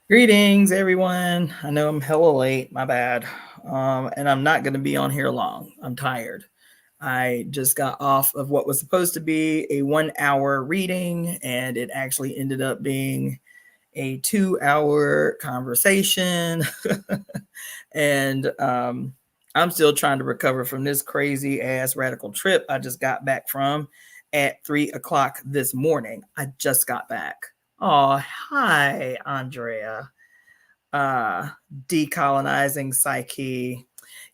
Greetings, everyone. I know I'm hella late, my bad. And I'm not going to be on here long. I'm tired. I just got off of what was supposed to be a 1 hour reading, and it actually ended up being a 2 hour conversation. and I'm still trying to recover from this crazy ass radical trip I just got back from at 3 o'clock this morning. I just got back. Oh, hi, Andrea. uh Decolonizing psyche.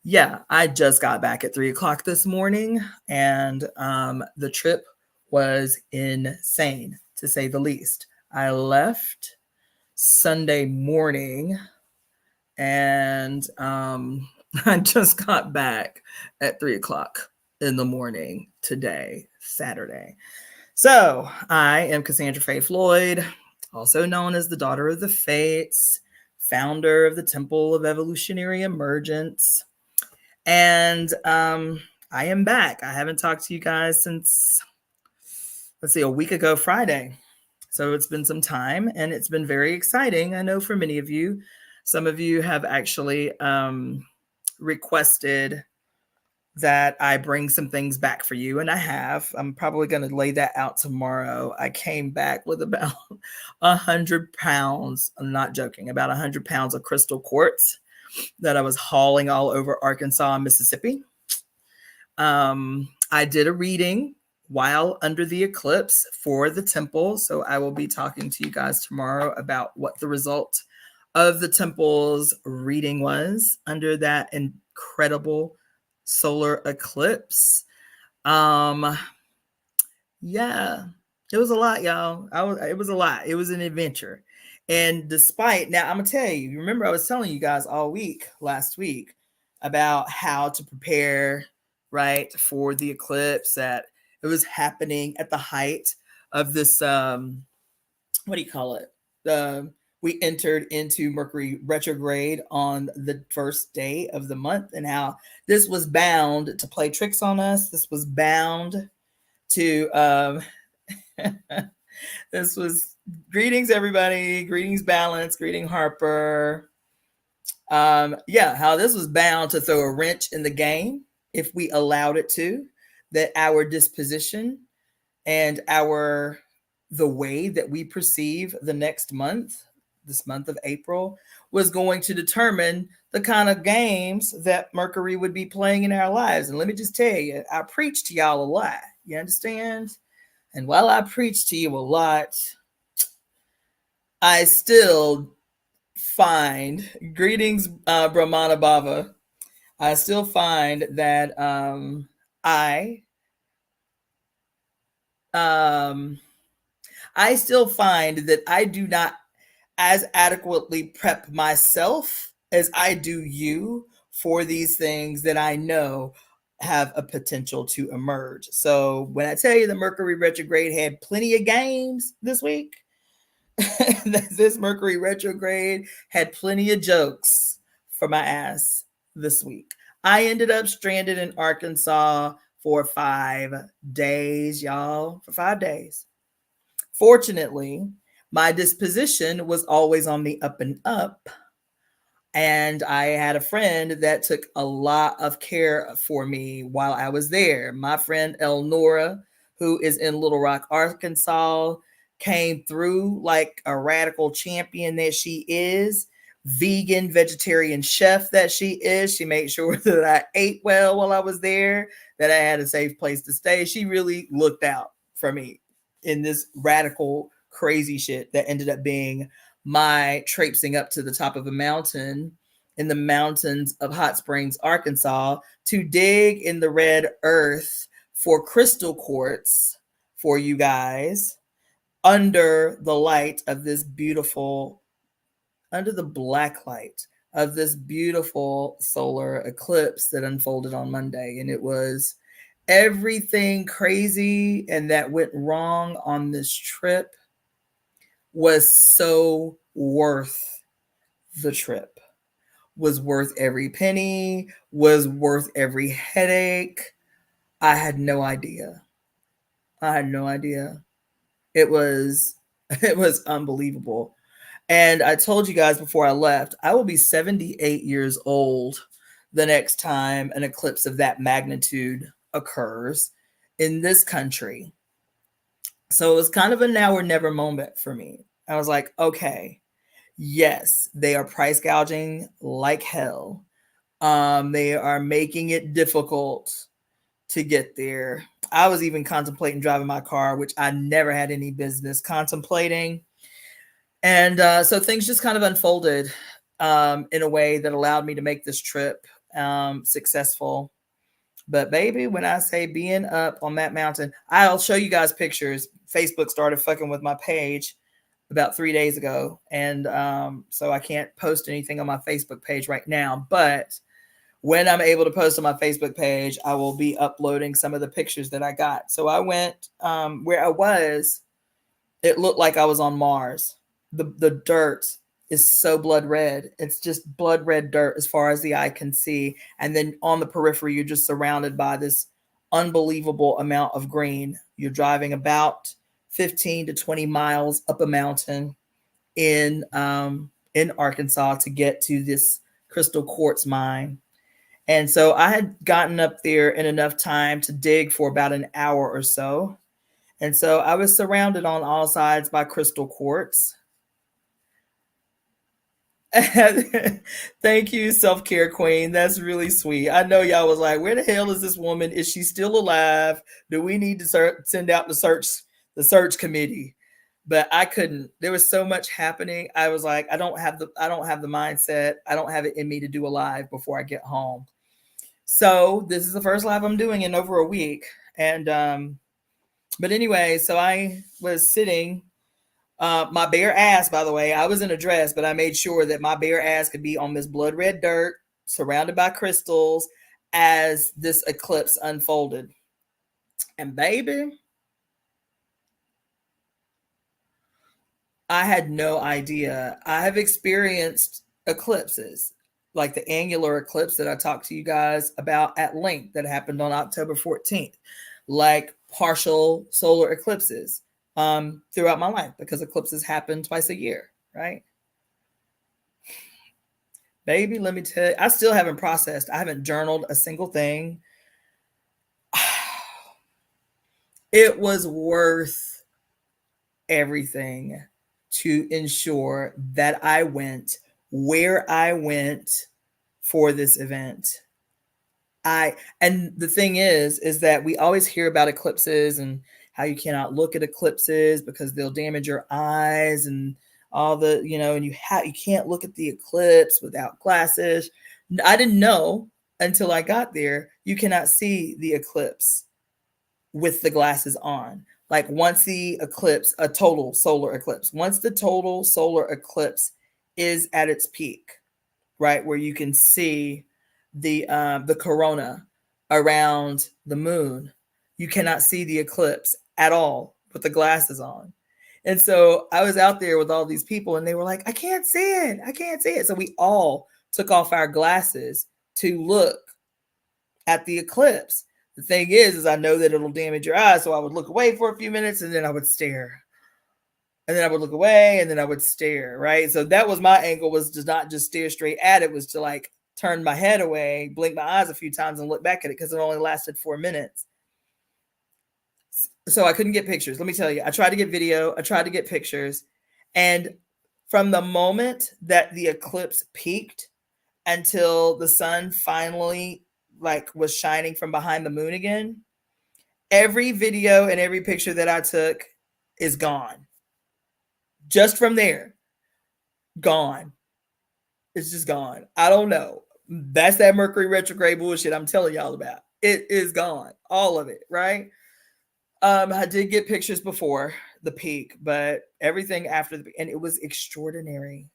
Yeah, I just got back at 3 o'clock this morning, and the trip was insane, to say the least. I left Sunday morning, and I just got back at 3 o'clock in the morning today, Saturday. So I am Cassandra Faye Floyd, also known as the Daughter of the Fates, founder of the Temple of Evolutionary Emergence. And I am back. I haven't talked to you guys since, let's see, a week ago Friday. So it's been some time, and it's been very exciting. I know for many of you, some of you have actually requested that I bring some things back for you, and I have. I'm probably going to lay that out tomorrow. I came back with about 100 pounds. I'm not joking. About 100 pounds of crystal quartz that I was hauling all over Arkansas and Mississippi. I did a reading while under the eclipse for the temple, so I will be talking to you guys tomorrow about what the result of the temple's reading was under that incredible solar eclipse. Um, yeah, it was a lot, y'all. It was a lot. It was an adventure. And despite, now I'm gonna tell you, remember I was telling you guys all week last week about how to prepare, right, for the eclipse, that it was happening at the height of this what do you call it? We entered into Mercury retrograde on the first day of the month, and how this was bound to play tricks on us. This was bound to this was, greetings everybody, greetings Balance, greeting Harper. Yeah, how this was bound to throw a wrench in the game if we allowed it to, that our disposition and our the way that we perceive the next month, this month of April, was going to determine the kind of games that Mercury would be playing in our lives. And let me just tell you, I preach to y'all a lot. You understand? And while I preach to you a lot, I still find, greetings, Brahmana Bava, I still find that I um, I still find that I do not as adequately prep myself as I do you for these things that I know have a potential to emerge. So when I tell you the Mercury retrograde had plenty of games this week, this Mercury retrograde had plenty of jokes for my ass this week. I ended up stranded in Arkansas for 5 days, y'all, for 5 days. Fortunately, my disposition was always on the up and up. And I had a friend that took a lot of care for me while I was there. My friend Elnora, who is in Little Rock, Arkansas, came through like a radical champion that she is, vegan, vegetarian chef that she is. She made sure that I ate well while I was there, that I had a safe place to stay. She really looked out for me in this radical, crazy shit that ended up being my traipsing up to the top of a mountain in the mountains of Hot Springs, Arkansas, to dig in the red earth for crystal quartz for you guys under the light of this beautiful, under the black light of this beautiful solar eclipse that unfolded on Monday. And it was everything crazy and that went wrong on this trip was so worth the trip, was worth every penny, was worth every headache. I had no idea. I had no idea. It was it was unbelievable. And I told you guys before I left, I will be 78 years old the next time an eclipse of that magnitude occurs in this country. So it was kind of a now or never moment for me. I was like, okay, yes, they are price gouging like hell. They are making it difficult to get there. I was even contemplating driving my car, which I never had any business contemplating. And so things just kind of unfolded in a way that allowed me to make this trip successful. But baby, when I say being up on that mountain, I'll show you guys pictures. Facebook started fucking with my page about 3 days ago. And so I can't post anything on my Facebook page right now. But when I'm able to post on my Facebook page, I will be uploading some of the pictures that I got. So I went where I was, it looked like I was on Mars. The dirt is so blood red. It's just blood red dirt as far as the eye can see. And then on the periphery, you're just surrounded by this unbelievable amount of green. You're driving about 15 to 20 miles up a mountain in Arkansas to get to this crystal quartz mine. And so I had gotten up there in enough time to dig for about an hour or so. And so I was surrounded on all sides by crystal quartz. Thank you, self-care queen. That's really sweet. I know y'all was like, where the hell is this woman? Is she still alive? Do we need to send out the search committee? But I couldn't. There was so much happening. I was like, I don't have the mindset. I don't have it in me to do a live before I get home. So this is the first live I'm doing in over a week. And but anyway, so I was sitting, my bare ass, by the way, I was in a dress, but I made sure that my bare ass could be on this blood red dirt surrounded by crystals as this eclipse unfolded. And baby, I had no idea. I have experienced eclipses, like the annular eclipse that I talked to you guys about at length that happened on October 14th, like partial solar eclipses throughout my life, because eclipses happen twice a year, right? Baby, let me tell you, I still haven't processed. I haven't journaled a single thing. It was worth everything to ensure that I went where I went for this event. And the thing is that we always hear about eclipses and how you cannot look at eclipses because they'll damage your eyes and all the, and you can't look at the eclipse without glasses. I didn't know until I got there, you cannot see the eclipse with the glasses on. Like once the eclipse, a total solar eclipse, once the total solar eclipse is at its peak, right, where you can see the corona around the moon, you cannot see the eclipse at all with the glasses on. And so I was out there with all these people and they were like, I can't see it. I can't see it. So we all took off our glasses to look at the eclipse. The thing is I know that it'll damage your eyes. So I would look away for a few minutes and then I would stare. And then I would look away and then I would stare, right? So that was my angle, was to not just stare straight at it, was to like turn my head away, blink my eyes a few times and look back at it, because it only lasted 4 minutes. So I couldn't get pictures. Let me tell you, I tried to get video, I tried to get pictures. And from the moment that the eclipse peaked until the sun finally was shining from behind the moon again, every video and every picture that I took is gone. Just from there, gone. It's just gone. I don't know. That's that Mercury retrograde bullshit I'm telling y'all about. It is gone. All of it, right? I did get pictures before the peak, but everything after the peak, and it was extraordinary.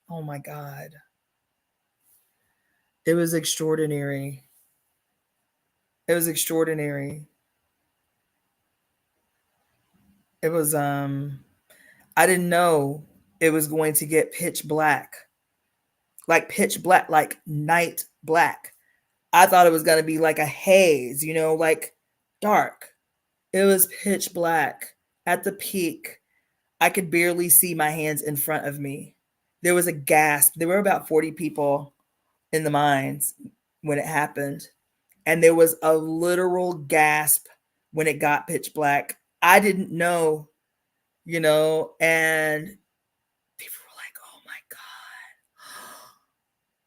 Oh my God. It was extraordinary. It was extraordinary. It was, I didn't know it was going to get pitch black, like night black. I thought it was going to be like a haze, like dark. It was pitch black at the peak. I could barely see my hands in front of me. There was a gasp. There were about 40 people in the mines when it happened. And there was a literal gasp when it got pitch black. I didn't know, and people were like, oh my God.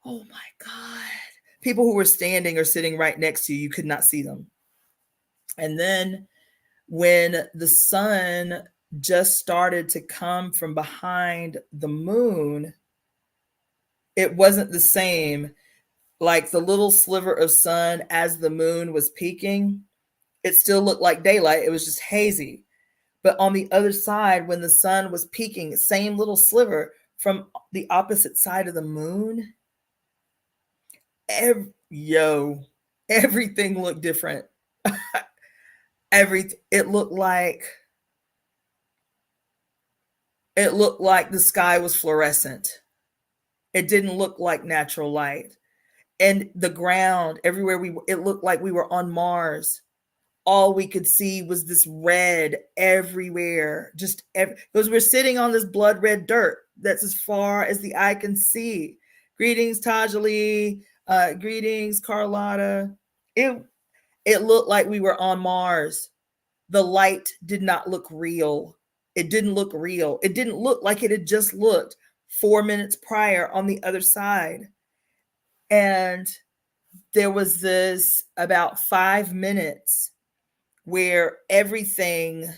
Oh my God. People who were standing or sitting right next to you, you could not see them. And then when the sun just started to come from behind the moon, it wasn't the same. Like the little sliver of sun as the moon was peaking, it still looked like daylight. It was just hazy. But on the other side, when the sun was peaking, same little sliver from the opposite side of the moon, everything looked different. It looked like the sky was fluorescent. It didn't look like natural light. And the ground everywhere it looked like we were on Mars. All we could see was this red everywhere. Because we're sitting on this blood red dirt that's as far as the eye can see. Greetings, Tajali. Greetings, Carlotta. It looked like we were on Mars. The light did not look real. It didn't look real. It didn't look like it had just looked 4 minutes prior on the other side. And there was this about 5 minutes where everything,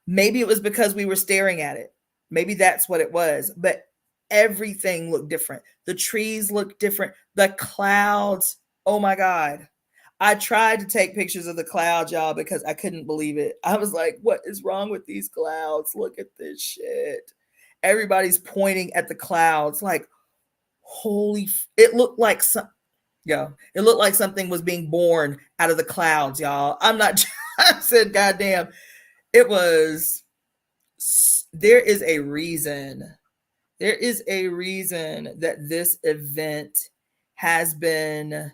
maybe it was because we were staring at it. Maybe that's what it was. But everything looked different. The trees looked different. The clouds, oh my God. I tried to take pictures of the clouds, y'all, because I couldn't believe it. I was like, what is wrong with these clouds? Look at this shit. Everybody's pointing at the clouds like, it looked like it looked like something was being born out of the clouds, y'all. I said, goddamn, there is a reason that this event has been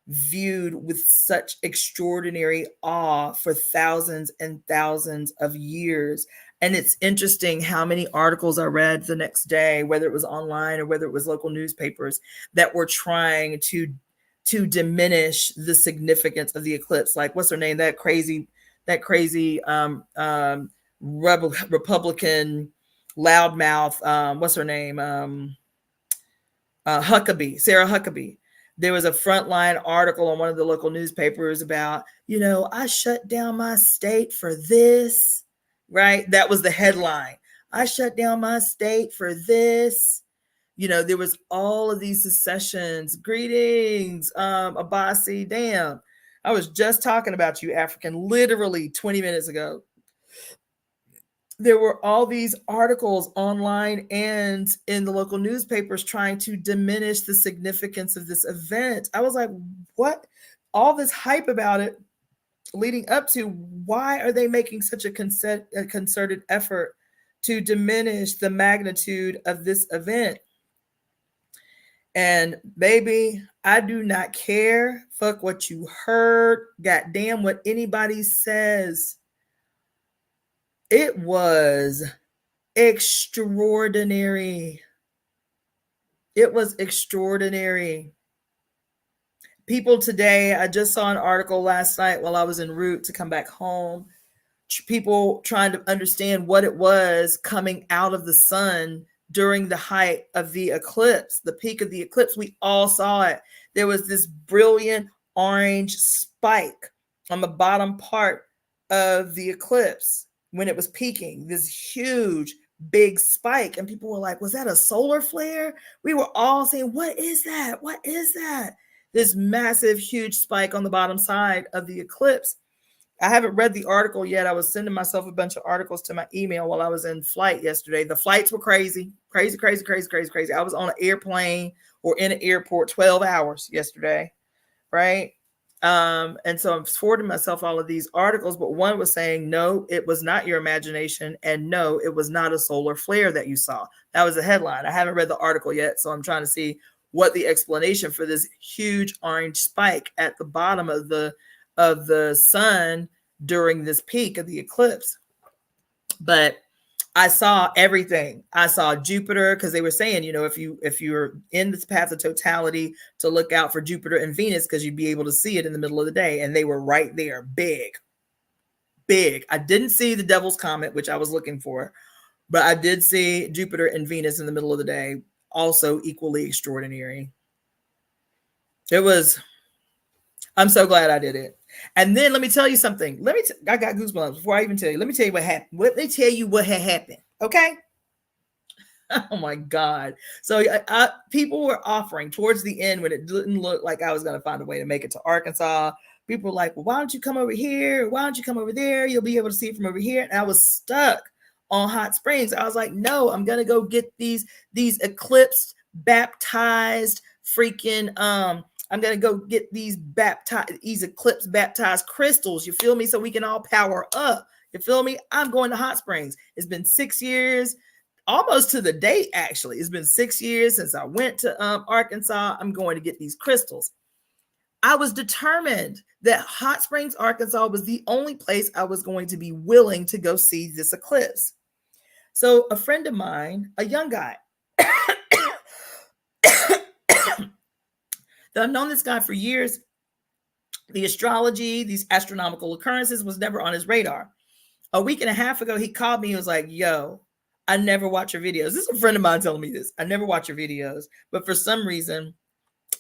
viewed with such extraordinary awe for thousands and thousands of years. And it's interesting how many articles I read the next day, whether it was online or whether it was local newspapers, that were trying to diminish the significance of the eclipse. Like, what's her name? That crazy Republican loudmouth. What's her name? Huckabee, Sarah Huckabee. There was a frontline article on one of the local newspapers about, I shut down my state for this, right? That was the headline. I shut down my state for this. There was all of these secessions. Greetings, Abasi. Damn. I was just talking about you, African, literally 20 minutes ago. There were all these articles online and in the local newspapers trying to diminish the significance of this event. I was like, what? All this hype about it leading up to, why are they making such a concerted effort to diminish the magnitude of this event? And baby, I do not care. Fuck what you heard. Goddamn what anybody says. It was extraordinary. It was extraordinary. People today, I just saw an article last night while I was en route to come back home. People trying to understand what it was coming out of the sun during the height of the eclipse, the peak of the eclipse. We all saw it. There was this brilliant orange spike on the bottom part of the eclipse when it was peaking, this huge, big spike. And people were like, was that a solar flare? We were all saying, what is that? What is that? This massive, huge spike on the bottom side of the eclipse. I haven't read the article yet. I was sending myself a bunch of articles to my email while I was in flight yesterday. The flights were crazy. I was on an airplane or in an airport 12 hours yesterday, right? And so I'm forwarding myself all of these articles, but one was saying, no, it was not your imagination. And no, it was not a solar flare that you saw. That was the headline. I haven't read the article yet. So I'm trying to see what the explanation for this huge orange spike at the bottom of the sun during this peak of the eclipse. But I saw everything. I saw Jupiter, because they were saying, if you're in this path of totality, to look out for Jupiter and Venus, because you'd be able to see it in the middle of the day. And they were right there, big, big. I didn't see the Devil's Comet, which I was looking for, but I did see Jupiter and Venus in the middle of the day, also equally extraordinary. I'm so glad I did it. And then let me tell you something. I got goosebumps before I even tell you. Let me tell you what happened. Let me tell you what had happened. Okay. Oh my God. So people were offering towards the end, when it didn't look like I was going to find a way to make it to Arkansas. People were like, well, why don't you come over here? Why don't you come over there? You'll be able to see it from over here. And I was stuck on Hot Springs. I was like, no, I'm going to go get these eclipsed, baptized freaking, I'm going to go get these eclipse baptized crystals. You feel me? So we can all power up. You feel me? I'm going to Hot Springs. It's been 6 years, almost to the date, actually. It's been 6 years since I went to Arkansas. I'm going to get these crystals. I was determined that Hot Springs, Arkansas was the only place I was going to be willing to go see this eclipse. So a friend of mine, a young guy, I've known this guy for years. The astrology, these astronomical occurrences was never on his radar. A week and a half ago, he called me. He was like, yo, I never watch your videos. This is a friend of mine telling me this. I never watch your videos. But for some reason,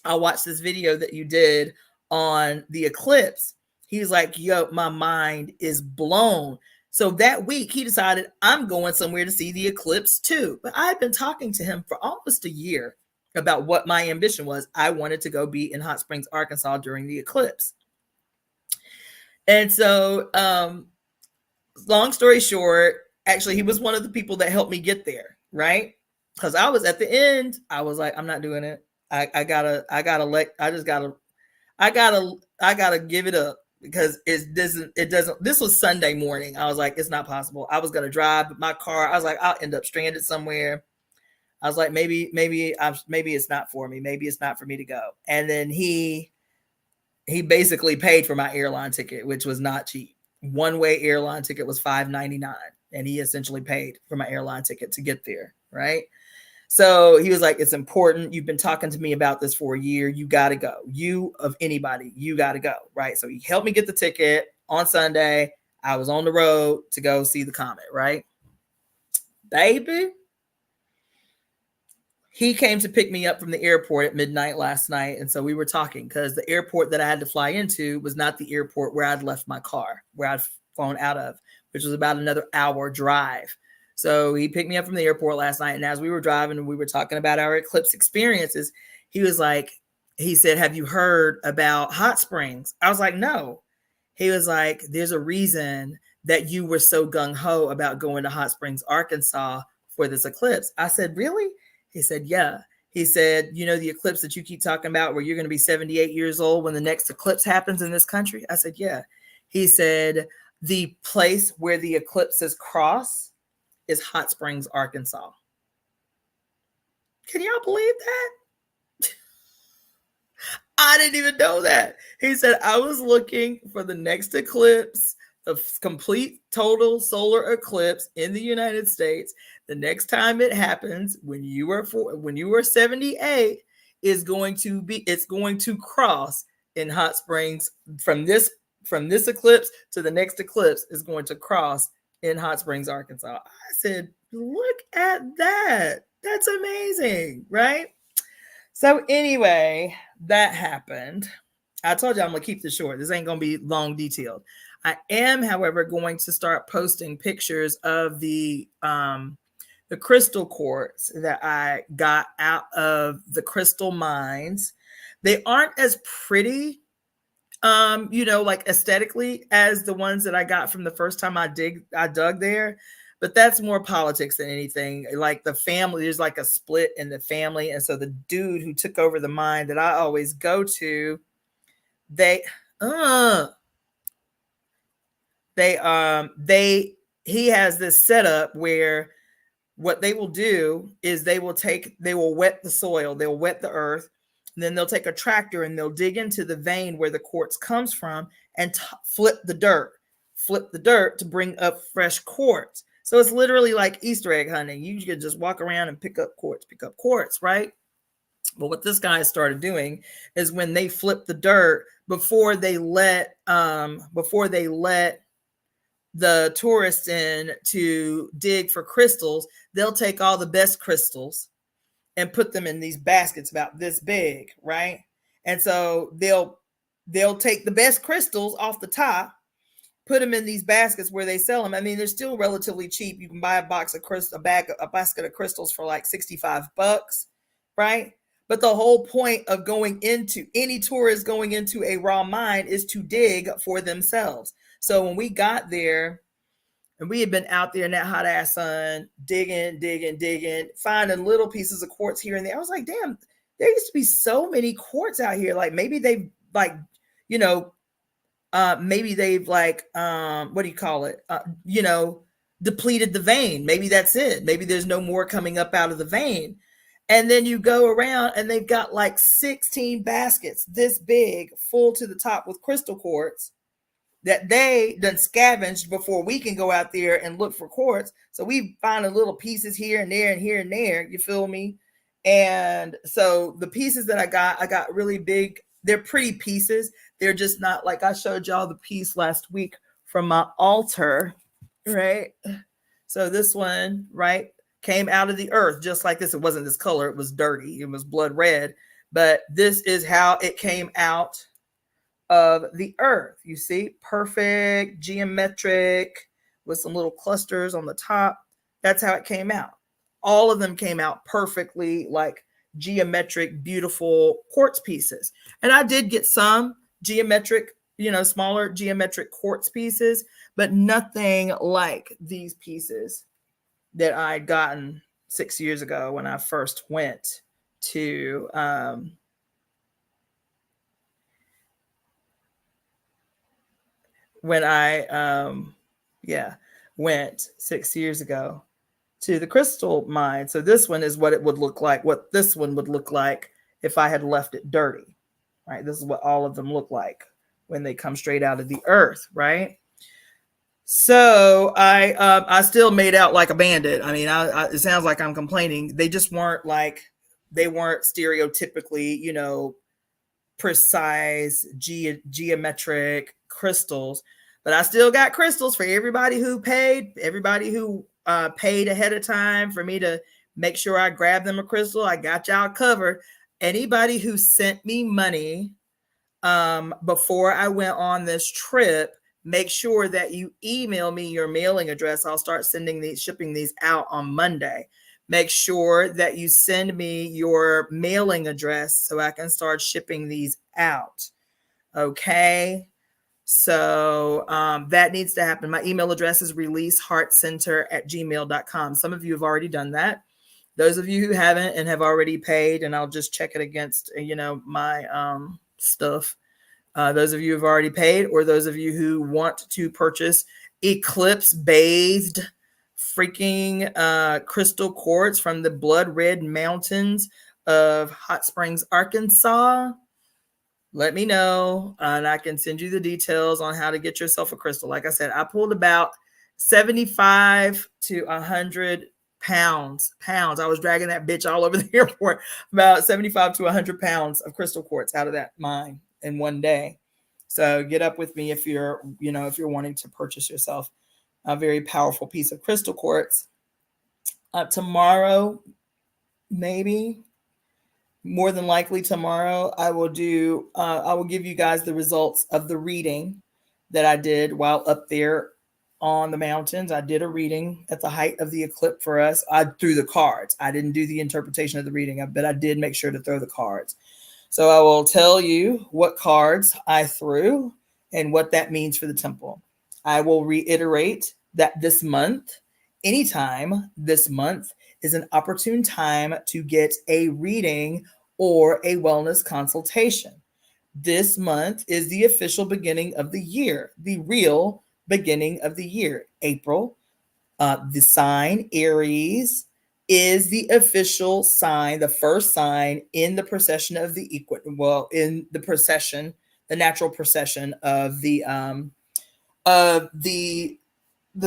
I watched this video that you did on the eclipse. He was like, yo, my mind is blown. So that week, he decided, I'm going somewhere to see the eclipse too. But I had been talking to him for almost a year about what my ambition was. I wanted to go be in Hot Springs, Arkansas during the eclipse. And so, long story short, actually, he was one of the people that helped me get there, right? Because I was at the end, I was like, I'm not doing it. I gotta give it up, because it doesn't, this was Sunday morning. I was like, it's not possible. I was going to drive my car. I was like, I'll end up stranded somewhere. I was like, maybe it's not for me. Maybe it's not for me to go. And then he basically paid for my airline ticket, which was not cheap. One-way airline ticket was $5.99. And he essentially paid for my airline ticket to get there. Right. So he was like, it's important. You've been talking to me about this for a year. You got to go. You of anybody, you got to go. Right. So he helped me get the ticket on Sunday. I was on the road to go see the comet. Right. Baby. He came to pick me up from the airport at midnight last night. And so we were talking, because the airport that I had to fly into was not the airport where I'd left my car, where I'd flown out of, which was about another hour drive. So he picked me up from the airport last night. And as we were driving and we were talking about our eclipse experiences, he said, have you heard about Hot Springs? I was like, no. He was like, there's a reason that you were so gung-ho about going to Hot Springs, Arkansas for this eclipse. I said, really? He said, yeah. He said, the eclipse that you keep talking about, where you're going to be 78 years old when the next eclipse happens in this country? I said, yeah. He said, the place where the eclipses cross is Hot Springs, Arkansas. Can y'all believe that? I didn't even know that. He said, I was looking for the next eclipse, the complete total solar eclipse in the United States. The next time it happens, when you were 78, it's going to cross in Hot Springs. From this eclipse to the next eclipse is going to cross in Hot Springs, Arkansas. I said, look at that. That's amazing, right? So anyway, that happened. I told you I'm going to keep this short. This ain't going to be long detailed. I am, however, going to start posting pictures of the crystal quartz that I got out of the crystal mines. They aren't as pretty, like aesthetically, as the ones that I got from the first time I dug there. But that's more politics than anything. Like the family, there's like a split in the family. And so the dude who took over the mine that I always go to, he has this setup where what they will do is they will wet the soil, they'll wet the earth, and then they'll take a tractor and they'll dig into the vein where the quartz comes from and flip the dirt to bring up fresh quartz. So it's literally like Easter egg hunting. You could just walk around and pick up quartz, right? But what this guy started doing is when they flip the dirt before they let the tourists in to dig for crystals, they'll take all the best crystals and put them in these baskets about this big, right? And so they'll take the best crystals off the top, put them in these baskets where they sell them. I mean, they're still relatively cheap. You can buy a basket of crystals for like $65, right? But the whole point of going into any tourist going into a raw mine is to dig for themselves. So when we got there, and we had been out there in that hot ass sun, digging, finding little pieces of quartz here and there. I was like, damn, there used to be so many quartz out here. Like maybe they've like, you know, maybe they've like, what do you call it? Depleted the vein. Maybe that's it. Maybe there's no more coming up out of the vein. And then you go around and they've got like 16 baskets this big, full to the top with crystal quartz that they done scavenged before we can go out there and look for quartz. So we finding little pieces here and there and here and there. You feel me? And so the pieces that I got really big. They're pretty pieces. They're just not like I showed y'all the piece last week from my altar, right? So this one, right, came out of the earth just like this. It wasn't this color. It was dirty. It was blood red. But this is how it came out of the earth. You see, perfect, geometric, with some little clusters on the top. That's how it came out. All of them came out perfectly, like geometric, beautiful quartz pieces. And I did get some geometric, smaller geometric quartz pieces, but nothing like these pieces that I'd gotten 6 years ago when I first went to went 6 years ago to the crystal mine. So this one is what it would look like, what this one would look like if I had left it dirty, right? This is what all of them look like when they come straight out of the earth, right? So I still made out like a bandit. I mean, it sounds like I'm complaining. They just weren't stereotypically, precise geometric crystals, but I still got crystals for everybody who paid ahead of time for me to make sure I grab them a crystal. I got y'all covered. Anybody who sent me money before I went on this trip, make sure that you email me your mailing address. I'll start shipping these out on Monday. Make sure that you send me your mailing address so I can start shipping these out. Okay. So that needs to happen. My email address is releaseheartcenter@gmail.com. Some of you have already done that. Those of you who haven't and have already paid, and I'll just check it against, my stuff. Those of you who have already paid, or those of you who want to purchase eclipse bathed freaking crystal quartz from the blood red mountains of Hot Springs, Arkansas, let me know and I can send you the details on how to get yourself a crystal. Like I said, I pulled about 75 to 100 pounds. I was dragging that bitch all over the airport, about 75 to 100 pounds of crystal quartz out of that mine in one day. So get up with me if you're wanting to purchase yourself a very powerful piece of crystal quartz. Tomorrow, maybe, more than likely tomorrow, I will give you guys the results of the reading that I did while up there on the mountains. I did a reading at the height of the eclipse for us. I threw the cards. I didn't do the interpretation of the reading, but I did make sure to throw the cards. So I will tell you what cards I threw and what that means for the temple. I will reiterate that this month, anytime this month, is an opportune time to get a reading or a wellness consultation. This month is the official beginning of the year, the real beginning of the year. April, the sign Aries is the official sign, the first sign in the procession of the the natural procession of the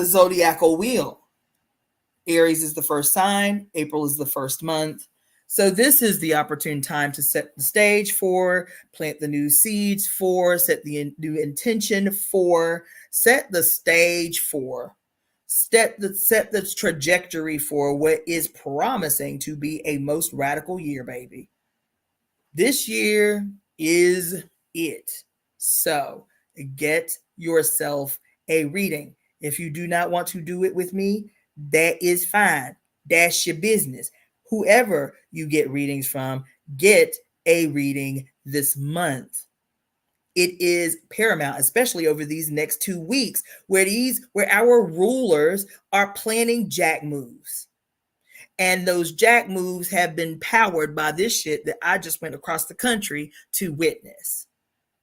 zodiacal wheel. Aries is the first sign, April is the first month. So this is the opportune time to set the stage for, plant the new seeds for, set the new intention for, set the stage for, set the trajectory for what is promising to be a most radical year, baby. This year is it. So get yourself a reading. If you do not want to do it with me, that is fine. That's your business. Whoever you get readings from, get a reading this month. It is paramount, especially over these next 2 weeks, where our rulers are planning jack moves. And those jack moves have been powered by this shit that I just went across the country to witness.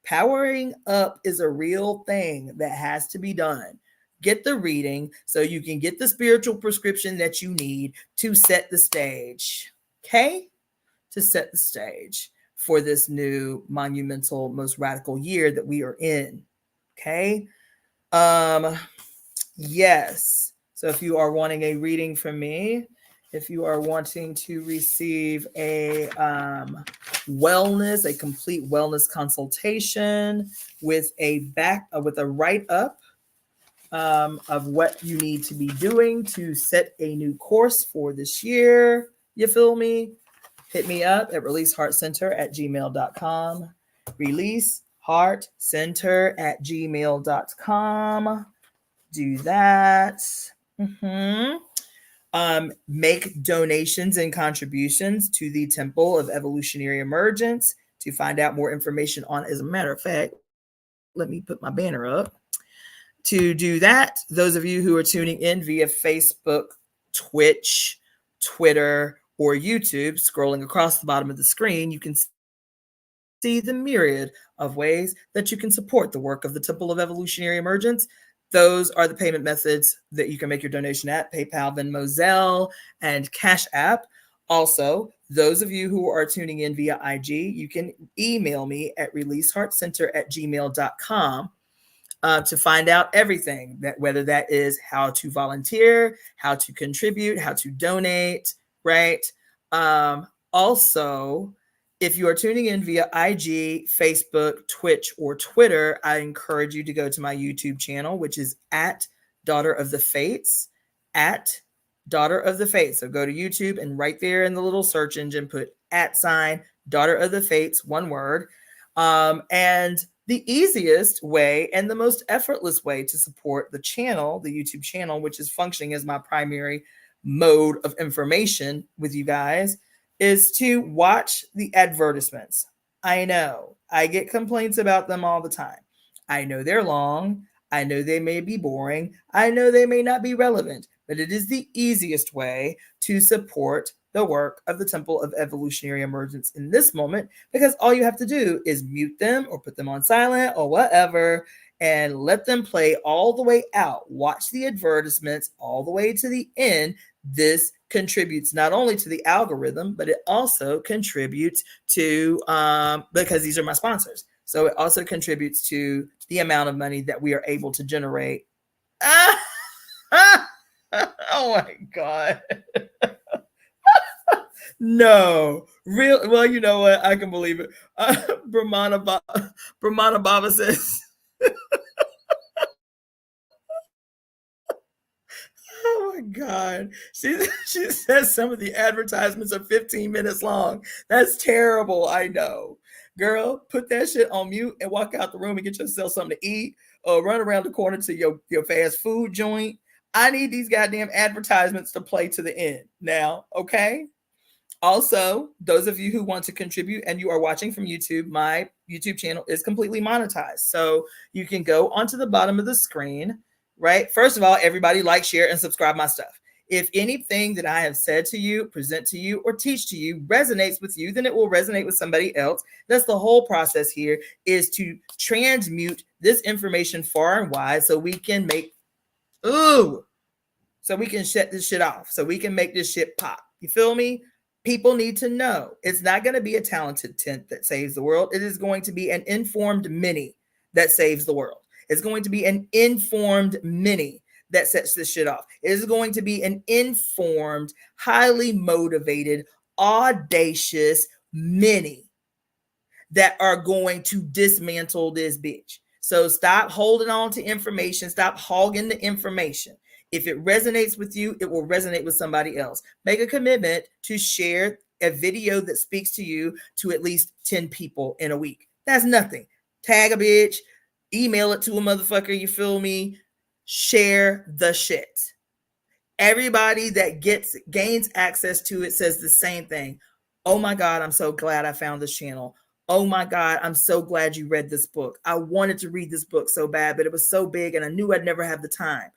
Powering up is a real thing that has to be done. Get the reading so you can get the spiritual prescription that you need to set the stage. Okay? To set the stage for this new monumental, most radical year that we are in. Okay? Yes. So if you are wanting a reading from me, if you are wanting to receive a complete wellness consultation with a write-up of what you need to be doing to set a new course for this year, you feel me? Hit me up at releaseheartcenter@gmail.com. releaseheartcenter@gmail.com. Do that. Make donations and contributions to the Temple of Evolutionary Emergence to find out more information on. As a matter of fact, let me put my banner up. To do that, those of you who are tuning in via Facebook, Twitch, Twitter, or YouTube, scrolling across the bottom of the screen, you can see the myriad of ways that you can support the work of the Temple of Evolutionary Emergence. Those are the payment methods that you can make your donation at: PayPal, Venmo, Zelle, and Cashapp. Also, those of you who are tuning in via IG, you can email me at releaseheartcenter@gmail.com to find out everything, that whether that is how to volunteer, how to contribute, how to donate, right? Also, if you are tuning in via IG, Facebook, Twitch, or Twitter, I encourage you to go to my YouTube channel, which is at DaughterOfTheFates, at DaughterOfTheFates. So go to YouTube and right there in the little search engine, put @DaughterOfTheFates, one word. And the easiest way and the most effortless way to support the channel, the YouTube channel, which is functioning as my primary mode of information with you guys, is to watch the advertisements. I know I get complaints about them all the time. I know they're long. I know they may be boring. I know they may not be relevant, but it is the easiest way to support the work of the Temple of Evolutionary Emergence in this moment, because all you have to do is mute them or put them on silent or whatever and let them play all the way out. Watch the advertisements all the way to the end. This contributes not only to the algorithm, but it also contributes to, because these are my sponsors, so it also contributes to the amount of money that we are able to generate. Oh my God. No, real. Well, you know what? I can believe it. Brahmana Baba says, oh my God. She says some of the advertisements are 15 minutes long. That's terrible. I know. Girl, put that shit on mute and walk out the room and get yourself something to eat, or run around the corner to your fast food joint. I need these goddamn advertisements to play to the end now, okay? Also, those of you who want to contribute and you are watching from YouTube, my YouTube channel is completely monetized. So you can go onto the bottom of the screen, right? First of all, everybody like, share, and subscribe my stuff. If anything that I have said to you, present to you, or teach to you resonates with you, then it will resonate with somebody else. That's the whole process here, is to transmute this information far and wide so we can make, so we can shut this shit off, so we can make this shit pop. You feel me? People need to know it's not going to be a talented 10th that saves the world. It is going to be an informed many that saves the world. It's going to be an informed many that sets this shit off. It is going to be an informed, highly motivated, audacious many that are going to dismantle this bitch. So stop holding on to information. Stop hogging the information. If it resonates with you, it will resonate with somebody else. Make a commitment to share a video that speaks to you to at least 10 people in a week. That's nothing. Tag a bitch, email it to a motherfucker, you feel me? Share the shit. Everybody that gains access to it says the same thing. Oh my God, I'm so glad I found this channel. Oh my God, I'm so glad you read this book. I wanted to read this book so bad, but it was so big and I knew I'd never have the time.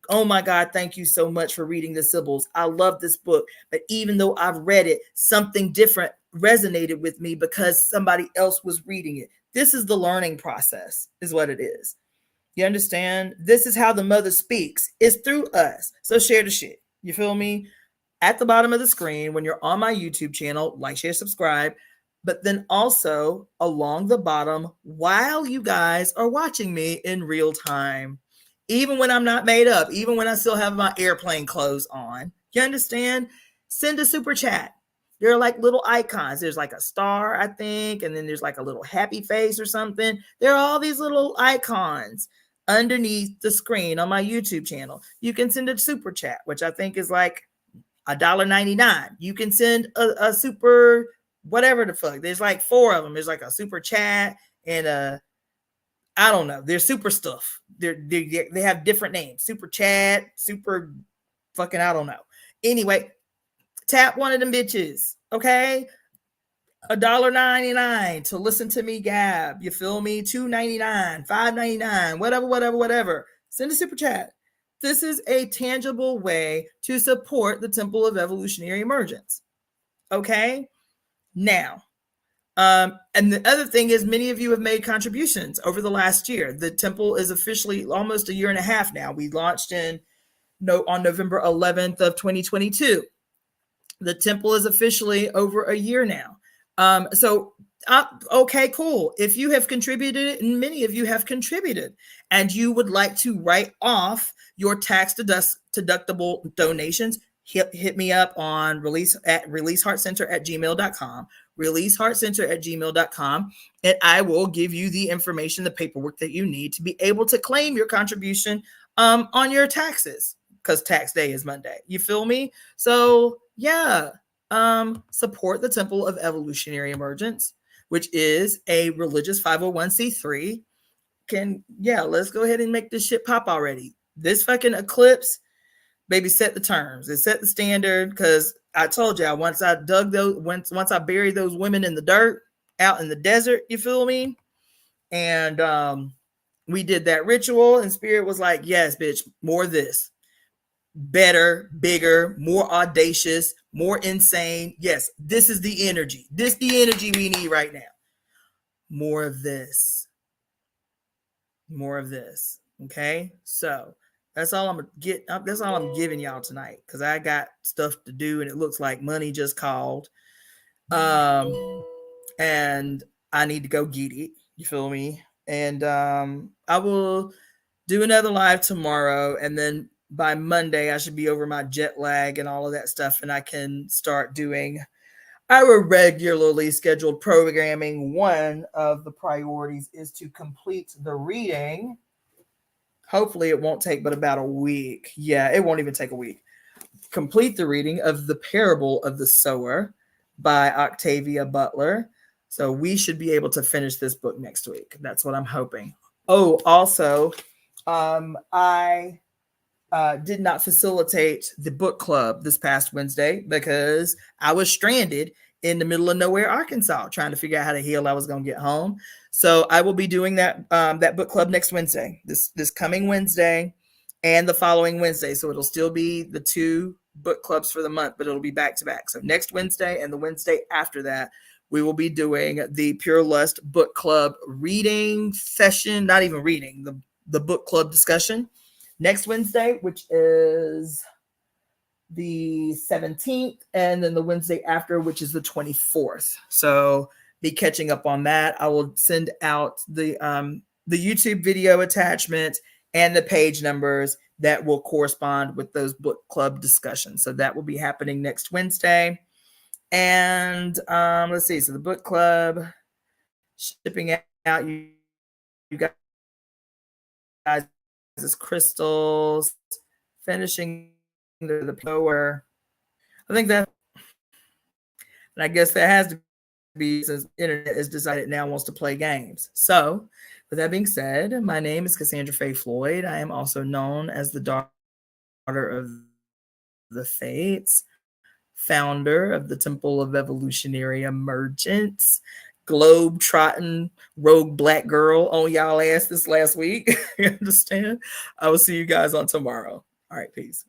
Oh my God, thank you so much for reading The Sibyls. I love this book, but even though I've read it, something different resonated with me because somebody else was reading it. This is the learning process, is what it is. You understand? This is how the mother speaks. It's through us. So share the shit. You feel me? At the bottom of the screen, when you're on my YouTube channel, like, share, subscribe. But then also along the bottom, while you guys are watching me in real time, even when I'm not made up, even when I still have my airplane clothes on, you understand? Send a super chat. There are like little icons. There's like a star, I think, and then there's like a little happy face or something. There are all these little icons underneath the screen on my YouTube channel. You can send a super chat, which I think is like $1.99. You can send a super whatever the fuck. There's like 4 of them. There's like a super chat and I don't know. They're super stuff. They have different names. Super chat, super fucking, I don't know. Anyway, tap one of them bitches. Okay. $1.99 to listen to me gab. You feel me? $2.99, $5.99, whatever. Send a super chat. This is a tangible way to support the Temple of Evolutionary Emergence. Okay. Now, and the other thing is many of you have made contributions over the last year. The temple is officially almost a year and a half now. We launched on November 11th of 2022. The temple is officially over a year now. Okay, cool. If you have contributed, and many of you have contributed, and you would like to write off your tax deductible donations, hit me up on releaseheartcenter@gmail.com, releaseheartcenter@gmail.com, and I will give you the information, the paperwork that you need to be able to claim your contribution on your taxes, because tax day is Monday. You feel me? So yeah, support the Temple of Evolutionary Emergence, which is a religious 501c3. Let's go ahead and make this shit pop already. This fucking eclipse, baby, set the terms. It set the standard, because I told y'all, once I buried those women in the dirt out in the desert, you feel me? And we did that ritual, and Spirit was like, yes, bitch, more of this. Better, bigger, more audacious, more insane. Yes, this is the energy. This the energy we need right now. More of this. More of this. Okay? So that's all I'm giving y'all tonight, because I got stuff to do and it looks like money just called. And I need to go get it. You feel me? And I will do another live tomorrow, and then by Monday I should be over my jet lag and all of that stuff, and I can start doing our regularly scheduled programming. One of the priorities is to complete the reading. Hopefully it won't take but about a week. Yeah, it won't even take a week. Complete the reading of The Parable of the Sower by Octavia Butler. So we should be able to finish this book next week. That's what I'm hoping. Oh, also, I did not facilitate the book club this past Wednesday because I was stranded in the middle of nowhere, Arkansas, trying to figure out how the hell I was going to get home. So I will be doing that book club next Wednesday, this coming Wednesday and the following Wednesday. So it'll still be the 2 book clubs for the month, but it'll be back to back. So next Wednesday and the Wednesday after that, we will be doing the Pure Lust book club reading session, not even reading, the book club discussion next Wednesday, which is the 17th, and then the Wednesday after, which is the 24th. So be catching up on that. I will send out the YouTube video attachment and the page numbers that will correspond with those book club discussions. So that will be happening next Wednesday. And let's see. So the book club shipping out, you guys is crystals, finishing the power. I think that, and I guess that has to be, since internet has decided now wants to play games. So with that being said, my name is Cassandra Faye Floyd. I am also known as the daughter of the Fates, founder of the Temple of Evolutionary Emergence, globe trotting rogue black girl on y'all ass this last week. You understand? I will see you guys on tomorrow. All right, peace.